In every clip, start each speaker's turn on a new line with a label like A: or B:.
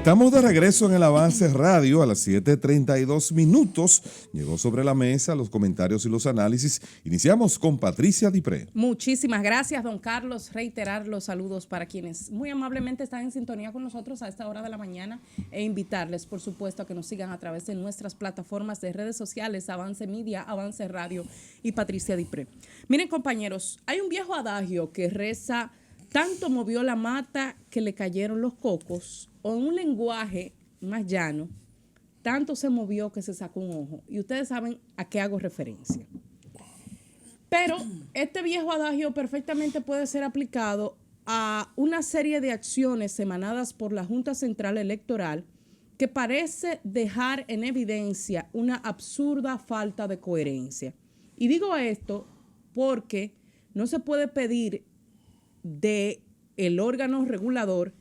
A: Estamos de regreso en el Avance Radio a las 7:32 minutos. Llegó sobre la mesa los comentarios y los análisis. Iniciamos con Patricia Dipré.
B: Muchísimas gracias, don Carlos. Reiterar los saludos para quienes muy amablemente están en sintonía con nosotros a esta hora de la mañana e invitarles, por supuesto, a que nos sigan a través de nuestras plataformas de redes sociales, Avance Media, Avance Radio y Patricia Dipré. Miren, compañeros, hay un viejo adagio que reza: tanto movió la mata que le cayeron los cocos, o en un lenguaje más llano, tanto se movió que se sacó un ojo. Y ustedes saben a qué hago referencia. Pero este viejo adagio perfectamente puede ser aplicado a una serie de acciones emanadas por la Junta Central Electoral que parece dejar en evidencia una absurda falta de coherencia. Y digo esto porque no se puede pedir del órgano regulador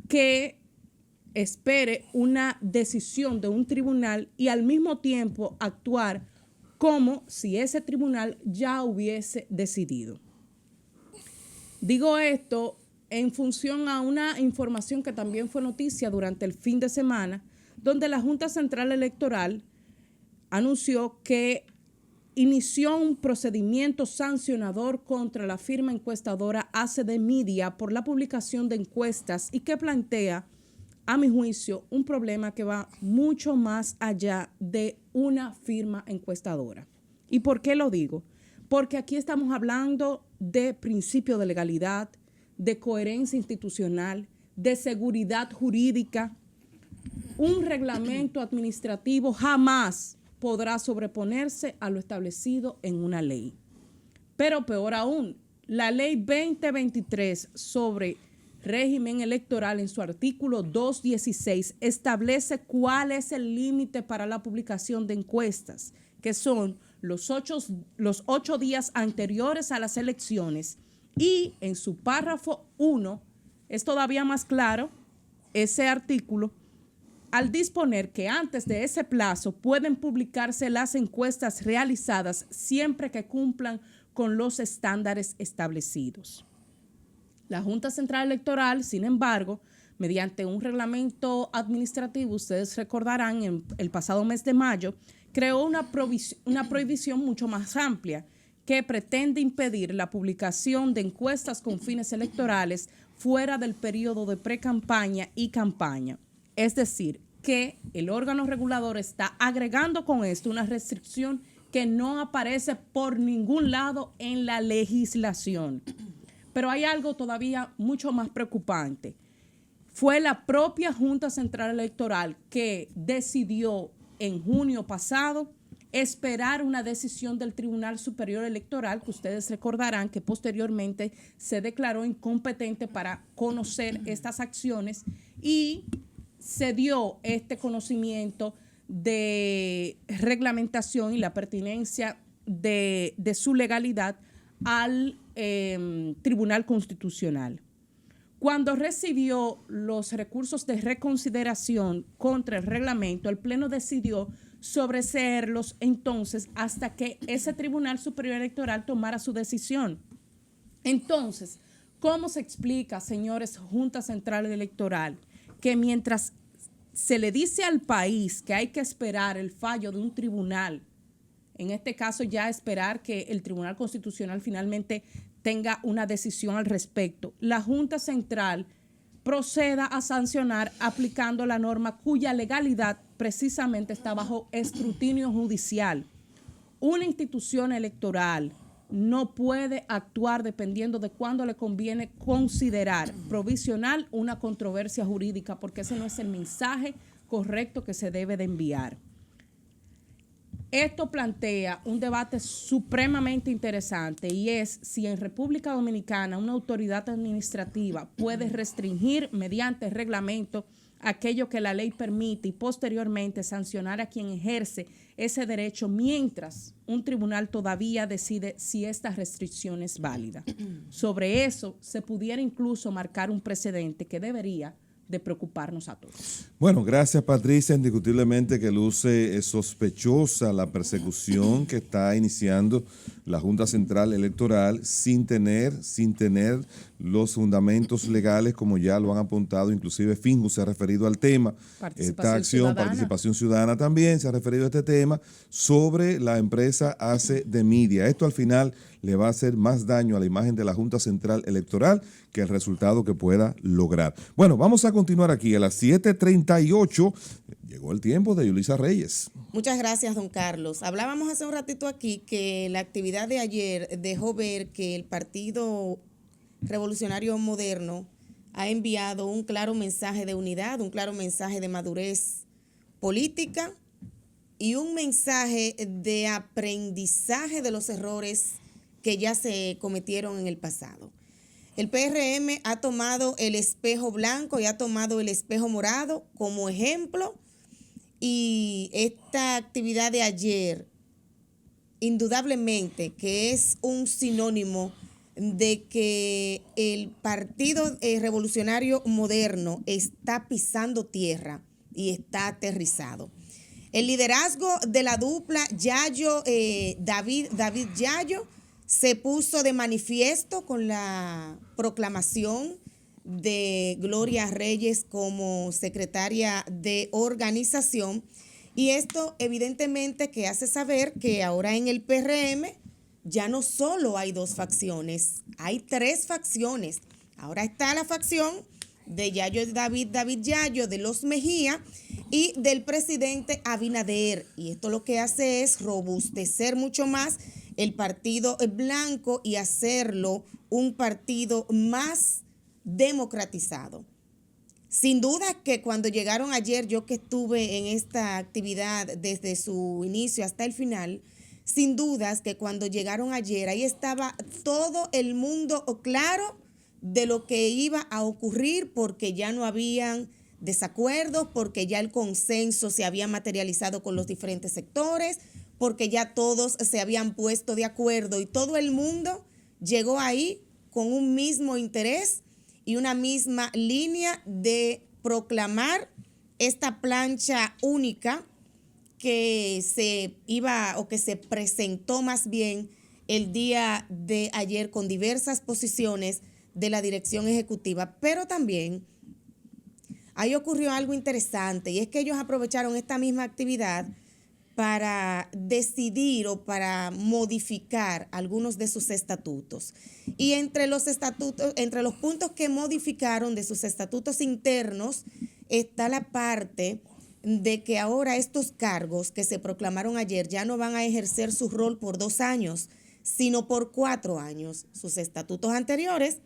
B: que espere una decisión de un tribunal y al mismo tiempo actuar como si ese tribunal ya hubiese decidido. Digo esto en función a una información que también fue noticia durante el fin de semana, donde la Junta Central Electoral anunció que inició un procedimiento sancionador contra la firma encuestadora ACD Media por la publicación de encuestas y que plantea, a mi juicio, un problema que va mucho más allá de una firma encuestadora. ¿Y por qué lo digo? Porque aquí estamos hablando de principio de legalidad, de coherencia institucional, de seguridad jurídica. Un reglamento administrativo jamás podrá sobreponerse a lo establecido en una ley. Pero peor aún, la ley 2023 sobre régimen electoral en su artículo 216 establece cuál es el límite para la publicación de encuestas, que son los 8 días anteriores a las elecciones, y en su párrafo 1 es todavía más claro ese artículo al disponer que antes de ese plazo pueden publicarse las encuestas realizadas siempre que cumplan con los estándares establecidos. La Junta Central Electoral, sin embargo, mediante un reglamento administrativo, ustedes recordarán, en el pasado mes de mayo, creó una prohibición mucho más amplia que pretende impedir la publicación de encuestas con fines electorales fuera del periodo de pre-campaña y campaña. Es decir, que el órgano regulador está agregando con esto una restricción que no aparece por ningún lado en la legislación. Pero hay algo todavía mucho más preocupante. Fue la propia Junta Central Electoral que decidió en junio pasado esperar una decisión del Tribunal Superior Electoral, que ustedes recordarán que posteriormente se declaró incompetente para conocer estas acciones, y se dio este conocimiento de reglamentación y la pertinencia de su legalidad al Tribunal Constitucional. Cuando recibió los recursos de reconsideración contra el reglamento, el Pleno decidió sobreseerlos entonces hasta que ese Tribunal Superior Electoral tomara su decisión. Entonces, ¿cómo se explica, señores Junta Central Electoral, que mientras se le dice al país que hay que esperar el fallo de un tribunal, en este caso ya esperar que el Tribunal Constitucional finalmente tenga una decisión al respecto, la Junta Central proceda a sancionar aplicando la norma cuya legalidad precisamente está bajo escrutinio judicial? Una institución electoral no puede actuar dependiendo de cuándo le conviene considerar provisional una controversia jurídica, porque ese no es el mensaje correcto que se debe de enviar. Esto plantea un debate supremamente interesante, y es si en República Dominicana una autoridad administrativa puede restringir mediante reglamento aquello que la ley permite y posteriormente sancionar a quien ejerce ese derecho mientras un tribunal todavía decide si esta restricción es válida. Sobre eso se pudiera incluso marcar un precedente que debería de preocuparnos a todos.
A: Bueno, gracias Patricia. Indiscutiblemente que luce sospechosa la persecución que está iniciando la Junta Central Electoral sin tener los fundamentos legales, como ya lo han apuntado, inclusive Finju se ha referido al tema. Esta acción, Participación Ciudadana también se ha referido a este tema sobre la empresa ACE de Media. Esto al final le va a hacer más daño a la imagen de la Junta Central Electoral que el resultado que pueda lograr. Bueno, vamos a continuar aquí a las 7:38. Llegó el tiempo de Yulisa Reyes.
C: Muchas gracias, don Carlos. Hablábamos hace un ratito aquí que la actividad de ayer dejó ver que el Partido Revolucionario Moderno ha enviado un claro mensaje de unidad, un claro mensaje de madurez política y un mensaje de aprendizaje de los errores que ya se cometieron en el pasado. El PRM ha tomado el espejo blanco y ha tomado el espejo morado como ejemplo, y esta actividad de ayer indudablemente que es un sinónimo de que el Partido Revolucionario Moderno está pisando tierra y está aterrizado. El liderazgo de la dupla David Yayo se puso de manifiesto con la proclamación de Gloria Reyes como secretaria de organización, y esto evidentemente que hace saber que ahora en el PRM ya no solo hay dos facciones, hay tres facciones. Ahora está la facción de David Yayo, de los Mejía y del presidente Abinader, y esto lo que hace es robustecer mucho más el partido blanco y hacerlo un partido más democratizado. Sin duda que cuando llegaron ayer, yo que estuve en esta actividad desde su inicio hasta el final, sin dudas que cuando llegaron ayer, ahí estaba todo el mundo claro de lo que iba a ocurrir, porque ya no habían desacuerdos, porque ya el consenso se había materializado con los diferentes sectores, porque ya todos se habían puesto de acuerdo y todo el mundo llegó ahí con un mismo interés y una misma línea de proclamar esta plancha única que se iba, o que se presentó más bien el día de ayer, con diversas posiciones de la dirección ejecutiva. Pero también ahí ocurrió algo interesante, y es que ellos aprovecharon esta misma actividad para decidir o para modificar algunos de sus estatutos. Y entre los puntos que modificaron de sus estatutos internos está la parte de que ahora estos cargos que se proclamaron ayer ya no van a ejercer su rol por 2 años, sino por 4 años. Sus estatutos anteriores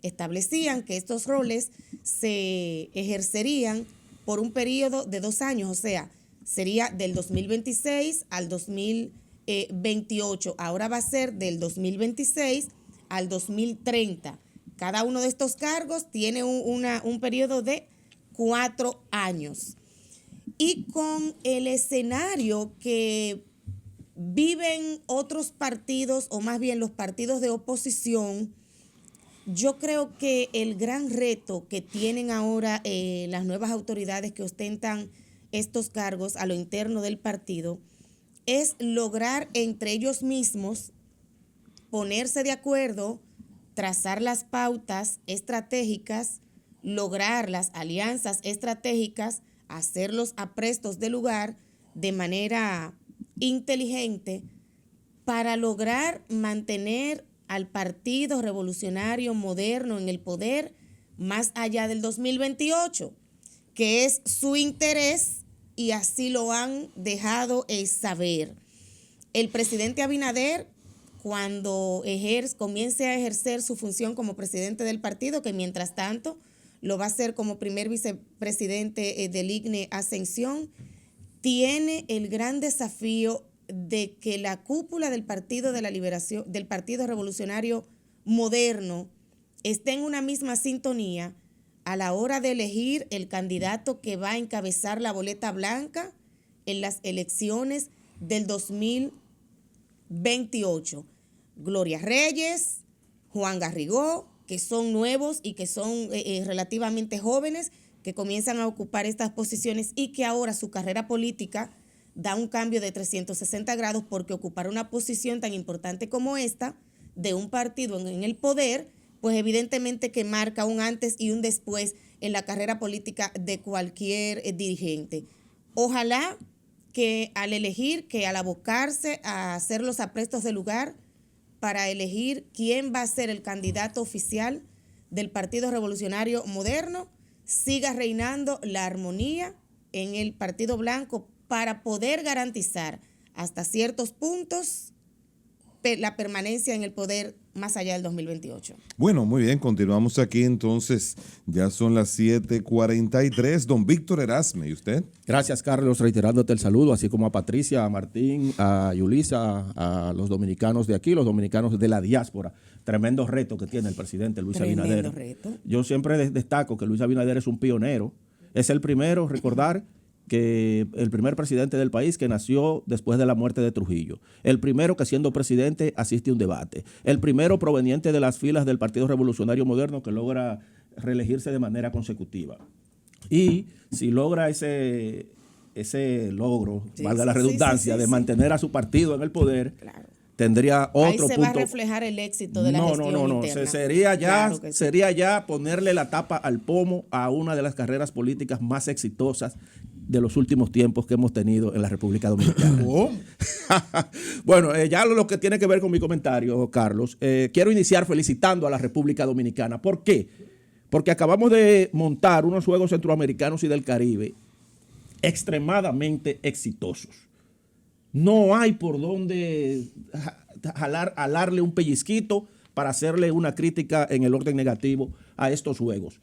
C: establecían que estos roles se ejercerían por un periodo de 2 años, o sea, sería del 2026 al 2028. Ahora va a ser del 2026 al 2030. Cada uno de estos cargos tiene un periodo de 4 años. Y con el escenario que viven otros partidos, o más bien los partidos de oposición, yo creo que el gran reto que tienen ahora las nuevas autoridades que ostentan estos cargos a lo interno del partido es lograr entre ellos mismos ponerse de acuerdo, trazar las pautas estratégicas, lograr las alianzas estratégicas, hacer los aprestos de lugar de manera inteligente para lograr mantener al Partido Revolucionario Moderno en el poder más allá del 2028, que es su interés, y así lo han dejado saber. El presidente Abinader, cuando comience a ejercer su función como presidente del partido, que mientras tanto lo va a hacer como primer vicepresidente del IGNE Ascensión, tiene el gran desafío de que la cúpula del Partido de la Liberación, del Partido Revolucionario Moderno, esté en una misma sintonía a la hora de elegir el candidato que va a encabezar la boleta blanca en las elecciones del 2028. Gloria Reyes, Juan Garrigó, que son nuevos y que son relativamente jóvenes, que comienzan a ocupar estas posiciones y que ahora su carrera política da un cambio de 360 grados porque ocupar una posición tan importante como esta de un partido en el poder, pues evidentemente que marca un antes y un después en la carrera política de cualquier dirigente. Ojalá que al elegir, que al abocarse a hacer los aprestos del lugar para elegir quién va a ser el candidato oficial del Partido Revolucionario Moderno, siga reinando la armonía en el Partido Blanco para poder garantizar hasta ciertos puntos la permanencia en el poder más allá del 2028.
A: Bueno, muy bien, continuamos aquí entonces. Ya son las 7:43. Don Víctor Erasme, ¿y usted?
D: Gracias, Carlos, reiterándote el saludo, así como a Patricia, a Martín, a Yulisa, a los dominicanos de aquí, los dominicanos de la diáspora. Tremendo reto que tiene el presidente Luis Abinader.
C: Reto.
D: Yo siempre destaco que Luis Abinader es un pionero. Es el primero, recordar, que el primer presidente del país que nació después de la muerte de Trujillo. El primero que siendo presidente asiste a un debate. El primero proveniente de las filas del Partido Revolucionario Moderno que logra reelegirse de manera consecutiva. Y si logra ese logro, valga la redundancia, de mantener a su partido en el poder,
C: claro,
D: tendría otro punto.
C: Ahí se va a reflejar el éxito de la gestión interna.
D: Sería ya ponerle la tapa al pomo a una de las carreras políticas más exitosas de los últimos tiempos que hemos tenido en la República Dominicana. Bueno, ya lo que tiene que ver con mi comentario, Carlos, quiero iniciar felicitando a la República Dominicana. ¿Por qué? Porque acabamos de montar unos Juegos Centroamericanos y del Caribe extremadamente exitosos. No hay por dónde jalarle un pellizquito para hacerle una crítica en el orden negativo a estos juegos.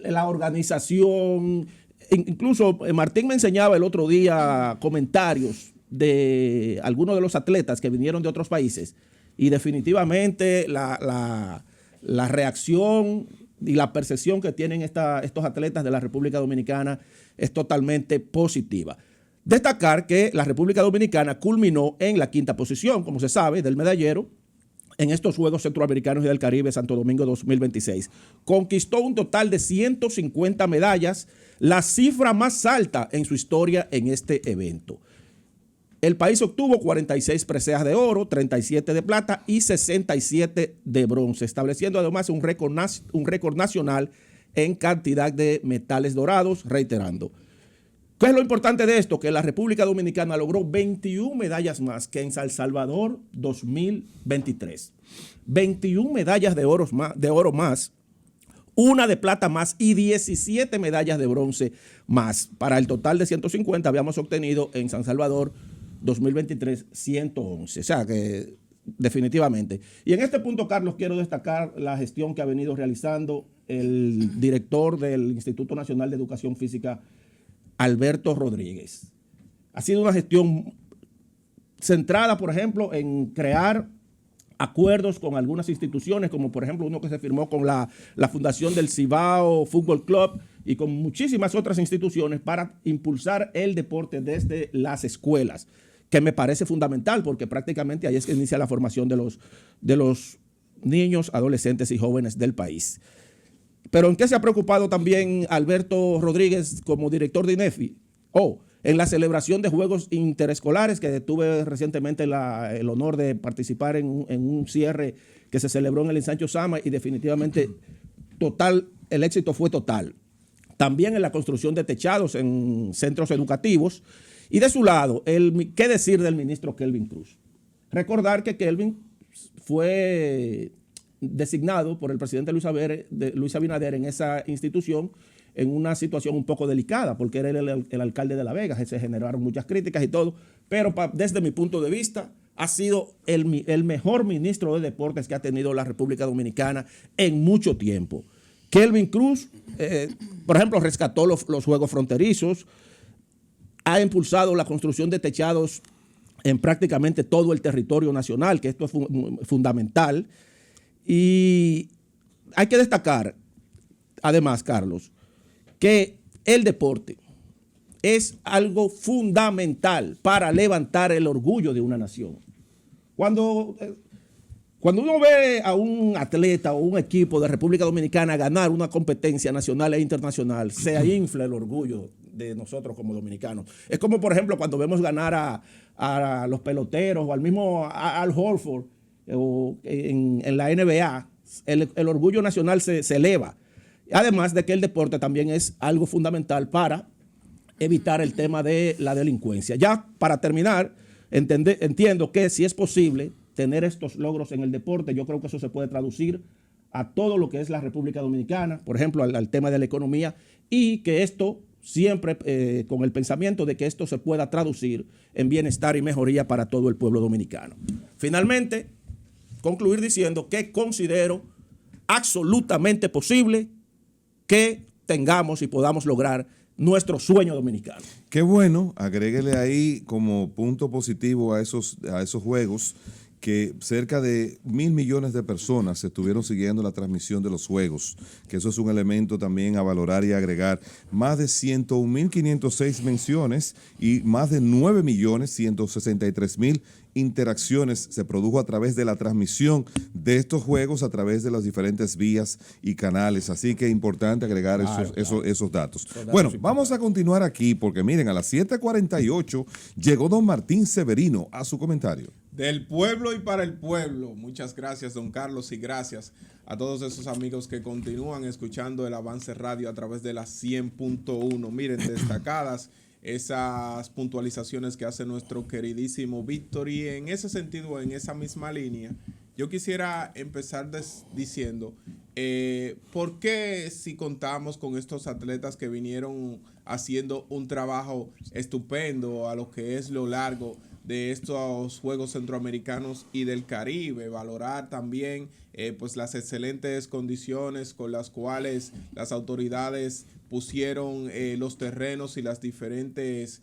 D: La organización, incluso Martín me enseñaba el otro día comentarios de algunos de los atletas que vinieron de otros países y definitivamente la reacción y la percepción que tienen estos atletas de la República Dominicana es totalmente positiva. Destacar que la República Dominicana culminó en la 5ª posición, como se sabe, del medallero en estos Juegos Centroamericanos y del Caribe Santo Domingo 2026. Conquistó un total de 150 medallas, la cifra más alta en su historia en este evento. El país obtuvo 46 preseas de oro, 37 de plata y 67 de bronce, estableciendo además un récord nacional en cantidad de metales dorados, reiterando. ¿Qué es lo importante de esto? Que la República Dominicana logró 21 medallas más que en San Salvador 2023. 21 medallas de oro más, una de plata más y 17 medallas de bronce más. Para el total de 150 habíamos obtenido en San Salvador 2023 111. O sea que definitivamente. Y en este punto, Carlos, quiero destacar la gestión que ha venido realizando el director del Instituto Nacional de Educación Física, Alberto Rodríguez. Ha sido una gestión centrada, por ejemplo, en crear acuerdos con algunas instituciones, como por ejemplo uno que se firmó con la Fundación del Cibao Fútbol Club y con muchísimas otras instituciones para impulsar el deporte desde las escuelas, que me parece fundamental porque prácticamente ahí es que inicia la formación de los niños, adolescentes y jóvenes del país. Pero ¿en qué se ha preocupado también Alberto Rodríguez como director de INEFI? En la celebración de juegos interescolares, que tuve recientemente el honor de participar en un cierre que se celebró en el Ensancho Sama y definitivamente el éxito fue total. También en la construcción de techados en centros educativos. Y de su lado, ¿qué decir del ministro Kelvin Cruz? Recordar que Kelvin fue designado por el presidente Luis Abinader en esa institución en una situación un poco delicada, porque era el alcalde de La Vega, se generaron muchas críticas y todo, pero desde mi punto de vista ha sido el mejor ministro de deportes que ha tenido la República Dominicana en mucho tiempo. Kelvin Cruz, por ejemplo, rescató los juegos fronterizos, ha impulsado la construcción de techados en prácticamente todo el territorio nacional, que esto es fundamental. Y hay que destacar, además, Carlos, que el deporte es algo fundamental para levantar el orgullo de una nación. Cuando Cuando uno ve a un atleta o un equipo de República Dominicana ganar una competencia nacional e internacional, se infla el orgullo de nosotros como dominicanos. Es como, por ejemplo, cuando vemos ganar a los peloteros o al mismo Al Horford en la NBA, el orgullo nacional se eleva. Además de que el deporte también es algo fundamental para evitar el tema de la delincuencia. Ya para terminar, entiendo que si es posible tener estos logros en el deporte, yo creo que eso se puede traducir a todo lo que es la República Dominicana, por ejemplo, al tema de la economía, y que esto siempre con el pensamiento de que esto se pueda traducir en bienestar y mejoría para todo el pueblo dominicano. Finalmente, concluir diciendo que considero absolutamente posible que tengamos y podamos lograr nuestro sueño dominicano.
A: Qué bueno, agréguele ahí como punto positivo a esos juegos que cerca de 1.000 millones de personas estuvieron siguiendo la transmisión de los juegos, que eso es un elemento también a valorar y agregar. Más de 101.506 menciones y más de 9.163.000 interacciones se produjo a través de la transmisión de estos juegos a través de las diferentes vías y canales. Así que es importante agregar esos datos. Bueno, vamos a continuar aquí porque miren, a las 7:48 llegó don Martín Severino a su comentario.
E: Del pueblo y para el pueblo. Muchas gracias, don Carlos, y gracias a todos esos amigos que continúan escuchando el Avance Radio a través de la 100.1. Miren, destacadas esas puntualizaciones que hace nuestro queridísimo Víctor, y en ese sentido, en esa misma línea, yo quisiera empezar diciendo por qué si contamos con estos atletas que vinieron haciendo un trabajo estupendo a lo que es lo largo de estos Juegos Centroamericanos y del Caribe, valorar también pues las excelentes condiciones con las cuales las autoridades pusieron los terrenos y las diferentes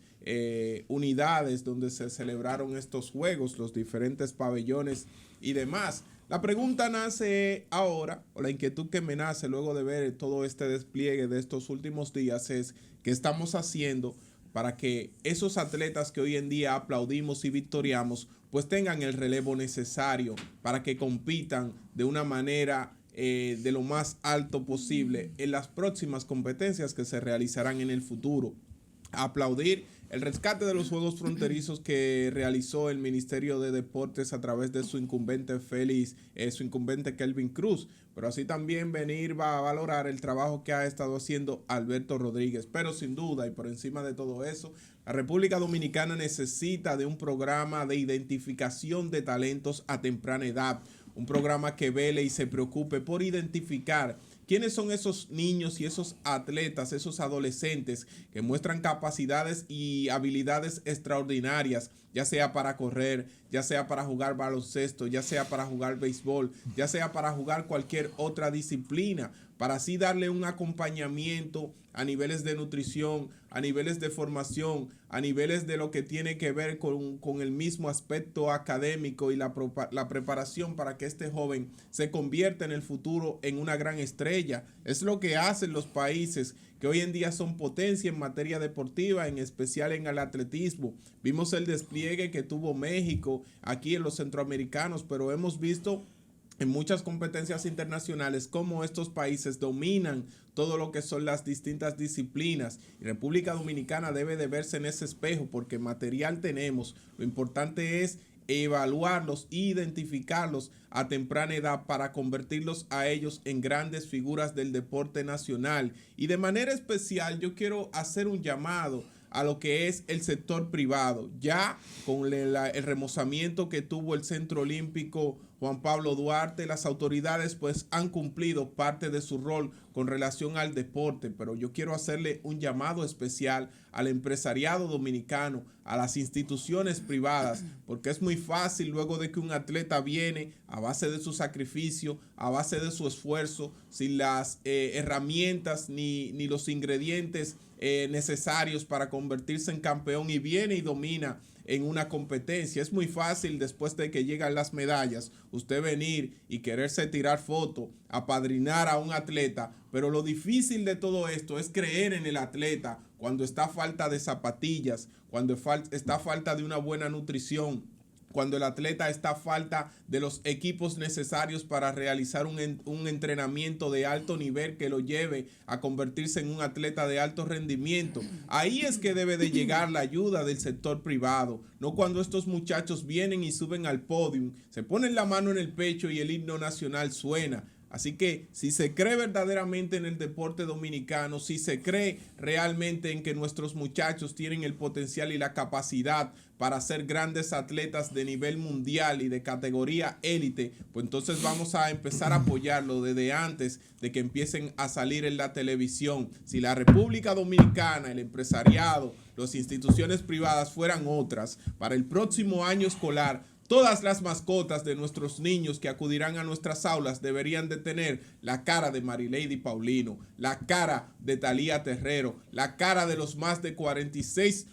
E: unidades donde se celebraron estos juegos, los diferentes pabellones y demás. La pregunta nace ahora, o la inquietud que me nace luego de ver todo este despliegue de estos últimos días es ¿qué estamos haciendo para que esos atletas que hoy en día aplaudimos y victoriamos pues tengan el relevo necesario para que compitan de una manera de lo más alto posible en las próximas competencias que se realizarán en el futuro? Aplaudir el rescate de los Juegos Fronterizos que realizó el Ministerio de Deportes a través de su incumbente Kelvin Cruz, pero así también venir va a valorar el trabajo que ha estado haciendo Alberto Rodríguez. Pero sin duda y por encima de todo eso, la República Dominicana necesita de un programa de identificación de talentos a temprana edad, un programa que vele y se preocupe por identificar ¿quiénes son esos niños y esos atletas, esos adolescentes que muestran capacidades y habilidades extraordinarias, ya sea para correr, ya sea para jugar baloncesto, ya sea para jugar béisbol, ya sea para jugar cualquier otra disciplina, para así darle un acompañamiento a niveles de nutrición, a niveles de formación, a niveles de lo que tiene que ver con el mismo aspecto académico y la preparación para que este joven se convierta en el futuro en una gran estrella? Es lo que hacen los países que hoy en día son potencia en materia deportiva, en especial en el atletismo. Vimos el despliegue que tuvo México aquí en los centroamericanos, pero hemos visto en muchas competencias internacionales cómo estos países dominan todo lo que son las distintas disciplinas. Y República Dominicana debe de verse en ese espejo porque material tenemos. Lo importante es evaluarlos e identificarlos a temprana edad para convertirlos a ellos en grandes figuras del deporte nacional. Y de manera especial yo quiero hacer un llamado a lo que es el sector privado. Ya con el remozamiento que tuvo el Centro Olímpico Juan Pablo Duarte, las autoridades pues han cumplido parte de su rol con relación al deporte, pero yo quiero hacerle un llamado especial al empresariado dominicano, a las instituciones privadas, porque es muy fácil luego de que un atleta viene a base de su sacrificio, a base de su esfuerzo, sin las herramientas ni los ingredientes necesarios para convertirse en campeón, y viene y domina en una competencia. Es muy fácil después de que llegan las medallas usted venir y quererse tirar foto, apadrinar a un atleta, pero lo difícil de todo esto es creer en el atleta cuando está falta de zapatillas, cuando está falta de una buena nutrición, cuando el atleta está a falta de los equipos necesarios para realizar un entrenamiento de alto nivel que lo lleve a convertirse en un atleta de alto rendimiento. Ahí es que debe de llegar la ayuda del sector privado, no cuando estos muchachos vienen y suben al podio, se ponen la mano en el pecho y el himno nacional suena. Así que si se cree verdaderamente en el deporte dominicano, si se cree realmente en que nuestros muchachos tienen el potencial y la capacidad para ser grandes atletas de nivel mundial y de categoría élite, pues entonces vamos a empezar a apoyarlo desde antes de que empiecen a salir en la televisión. Si la República Dominicana, el empresariado, las instituciones privadas fueran otras, para el próximo año escolar, todas las mascotas de nuestros niños que acudirán a nuestras aulas deberían de tener la cara de Marilady Paulino, la cara de Talía Terrero, la cara de los más de 46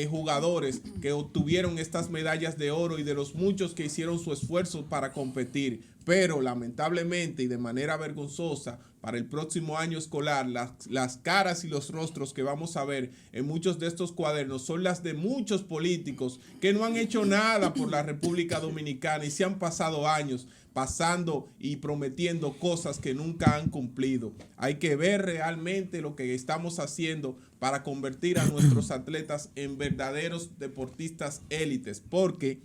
E: jugadores que obtuvieron estas medallas de oro y de los muchos que hicieron su esfuerzo para competir. Pero lamentablemente y de manera vergonzosa, para el próximo año escolar, las caras y los rostros que vamos a ver en muchos de estos cuadernos son las de muchos políticos que no han hecho nada por la República Dominicana y se han pasado años pasando y prometiendo cosas que nunca han cumplido. Hay que ver realmente lo que estamos haciendo para convertir a nuestros atletas en verdaderos deportistas élites, porque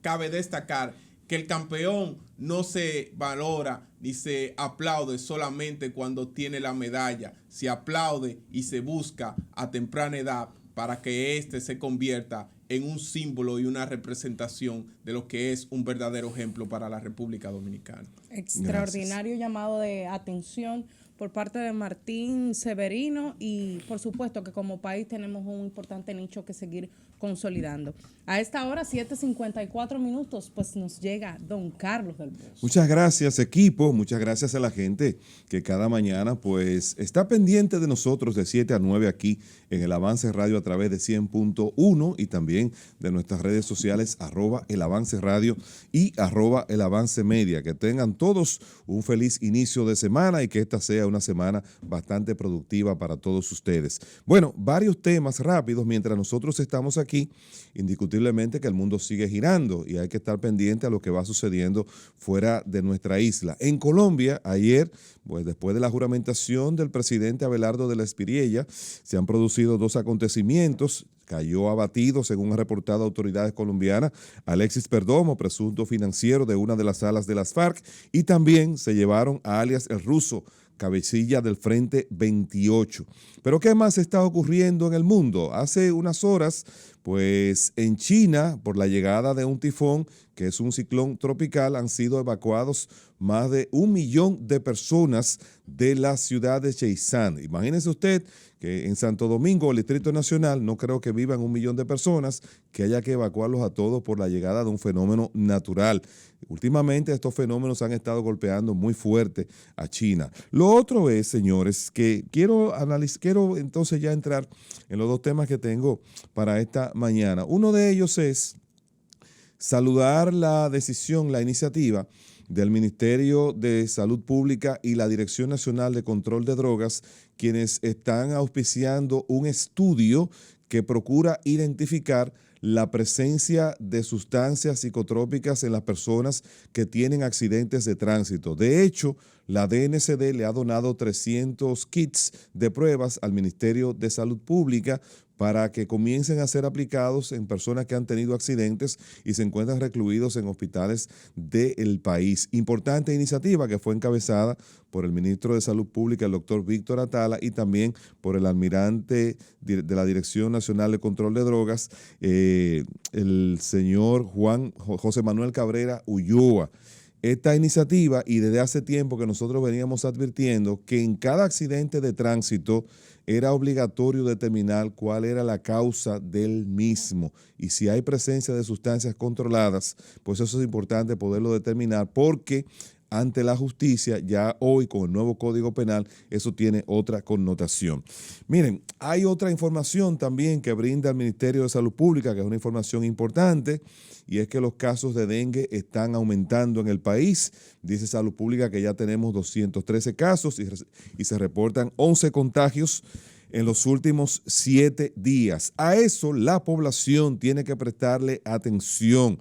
E: cabe destacar que el campeón no se valora ni se aplaude solamente cuando tiene la medalla, se aplaude y se busca a temprana edad para que éste se convierta en un símbolo y una representación de lo que es un verdadero ejemplo para la República Dominicana.
B: Extraordinario llamado de atención por parte de Martín Severino y por supuesto que como país tenemos un importante nicho que seguir consolidando. A esta hora, 7:54, pues nos llega don Carlos del Bosque.
A: Muchas gracias, equipo. Muchas gracias a la gente que cada mañana pues está pendiente de nosotros de 7 a 9 aquí en el Avance Radio a través de 100.1 y también de nuestras redes sociales @el Avance Radio y @el Avance Media. Que tengan todos un feliz inicio de semana y que esta sea una semana bastante productiva para todos ustedes. Bueno, varios temas rápidos mientras nosotros estamos aquí. Indiscutiblemente que el mundo sigue girando y hay que estar pendiente a lo que va sucediendo fuera de nuestra isla. En Colombia, ayer, pues después de la juramentación del presidente Abelardo de la Espriella, se han producido dos acontecimientos. Cayó abatido, según han reportado autoridades colombianas, Alexis Perdomo, presunto financiero de una de las salas de las FARC, y también se llevaron a alias El Ruso, cabecilla del Frente 28. Pero ¿qué más está ocurriendo en el mundo? Hace unas horas, pues en China, por la llegada de un tifón, que es un ciclón tropical, han sido evacuados más de 1 millón de personas de la ciudad de Cheisán. Imagínese usted que en Santo Domingo, el Distrito Nacional, no creo que vivan 1 millón de personas, que haya que evacuarlos a todos por la llegada de un fenómeno natural. Últimamente estos fenómenos han estado golpeando muy fuerte a China. Lo otro es, señores, que quiero entonces ya entrar en los dos temas que tengo para esta mañana. Uno de ellos es saludar la decisión, la iniciativa del Ministerio de Salud Pública y la Dirección Nacional de Control de Drogas, quienes están auspiciando un estudio que procura identificar la presencia de sustancias psicotrópicas en las personas que tienen accidentes de tránsito. De hecho, la DNCD le ha donado 300 kits de pruebas al Ministerio de Salud Pública para que comiencen a ser aplicados en personas que han tenido accidentes y se encuentran recluidos en hospitales del país. Importante iniciativa que fue encabezada por el ministro de Salud Pública, el doctor Víctor Atala, y también por el almirante de la Dirección Nacional de Control de Drogas, el señor José Manuel Cabrera Ulloa. Esta iniciativa, y desde hace tiempo que nosotros veníamos advirtiendo que en cada accidente de tránsito era obligatorio determinar cuál era la causa del mismo. Y si hay presencia de sustancias controladas, pues eso es importante poderlo determinar, porque ante la justicia, ya hoy con el nuevo Código Penal, eso tiene otra connotación. Miren, hay otra información también que brinda el Ministerio de Salud Pública, que es una información importante, y es que los casos de dengue están aumentando en el país. Dice Salud Pública que ya tenemos 213 casos y se reportan 11 contagios en los últimos 7 días. A eso la población tiene que prestarle atención.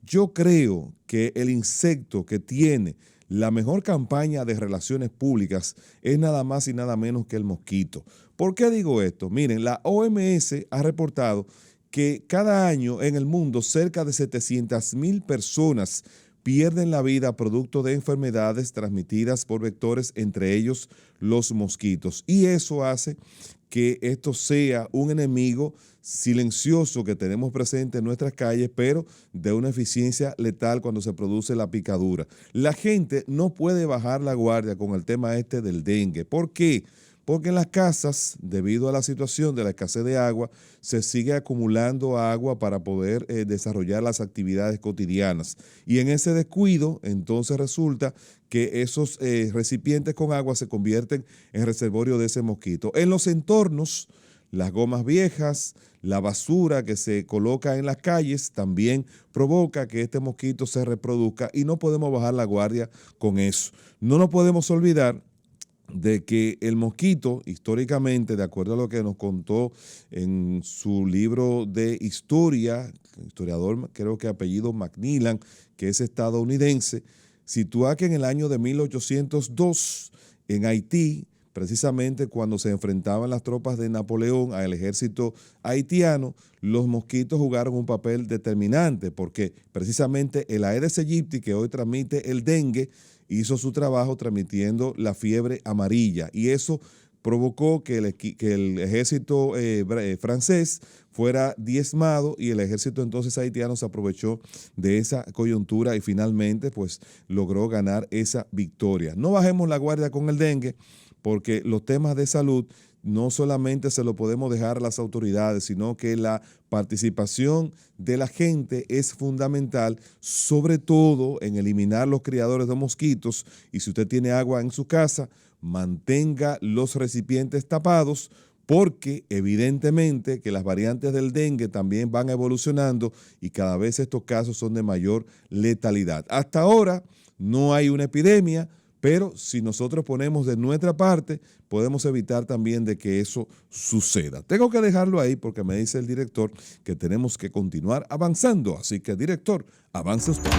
A: Yo creo que el insecto que tiene la mejor campaña de relaciones públicas es nada más y nada menos que el mosquito. ¿Por qué digo esto? Miren, la OMS ha reportado que cada año en el mundo cerca de 700,000 personas pierden la vida producto de enfermedades transmitidas por vectores, entre ellos los mosquitos. Y eso hace que esto sea un enemigo silencioso que tenemos presente en nuestras calles, pero de una eficiencia letal cuando se produce la picadura. La gente no puede bajar la guardia con el tema este del dengue. ¿Por qué? Porque en las casas, debido a la situación de la escasez de agua, se sigue acumulando agua para poder desarrollar las actividades cotidianas. Y en ese descuido, entonces resulta que esos recipientes con agua se convierten en reservorio de ese mosquito. En los entornos, las gomas viejas, la basura que se coloca en las calles también provoca que este mosquito se reproduzca y no podemos bajar la guardia con eso. No nos podemos olvidar de que el mosquito, históricamente, de acuerdo a lo que nos contó en su libro de historia, historiador creo que apellido Macmillan, que es estadounidense, sitúa que en el año de 1802 en Haití, precisamente cuando se enfrentaban las tropas de Napoleón al ejército haitiano, los mosquitos jugaron un papel determinante porque precisamente el Aedes aegypti, que hoy transmite el dengue, hizo su trabajo transmitiendo la fiebre amarilla y eso provocó que el ejército francés fuera diezmado y el ejército entonces haitiano se aprovechó de esa coyuntura y finalmente pues logró ganar esa victoria. No bajemos la guardia con el dengue porque los temas de salud no solamente se lo podemos dejar a las autoridades, sino que la participación de la gente es fundamental, sobre todo en eliminar los criadores de mosquitos. Y si usted tiene agua en su casa, mantenga los recipientes tapados, porque evidentemente que las variantes del dengue también van evolucionando y cada vez estos casos son de mayor letalidad. Hasta ahora no hay una epidemia, pero si nosotros ponemos de nuestra parte, podemos evitar también de que eso suceda. Tengo que dejarlo ahí porque me dice el director que tenemos que continuar avanzando. Así que, director, avance usted.